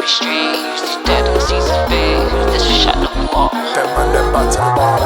straight. Use this dead on the season's bait. Use this for shut the water. Them man, them bad to the bar.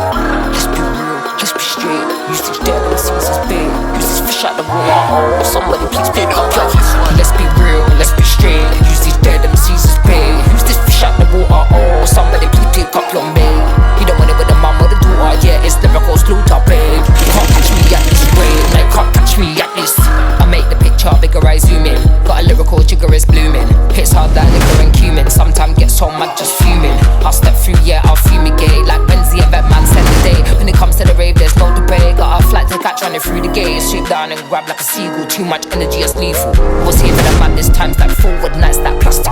Let's be real, let's be straight. Use this dead on the season's bait. Use this for shut the water. Somebody please pick up your. Let's be real, let's be straight. Use this dead on the season's bait. Use this for shut the water. Oh, somebody please pick up your mate. You don't want it with the mum or the daughter. Yeah, it's lyrical slaughter, babe. You can't catch me at this rate. Like, can't catch me at this. I make the picture bigger, I zoom in. Got a lyrical jigger, it's blooming. Hits hard like liquor and cumin. Sometimes get so mad, just fuming. I'll step through, yeah, I'll fumigate. Like Wednesday event, man, send the day. When it comes to the rave, there's no debate. Got a flight to catch running through the gate. Swoop down and grab like a seagull. Too much energy, it's lethal. We'll see for the man, this time's like forward nights, that plastic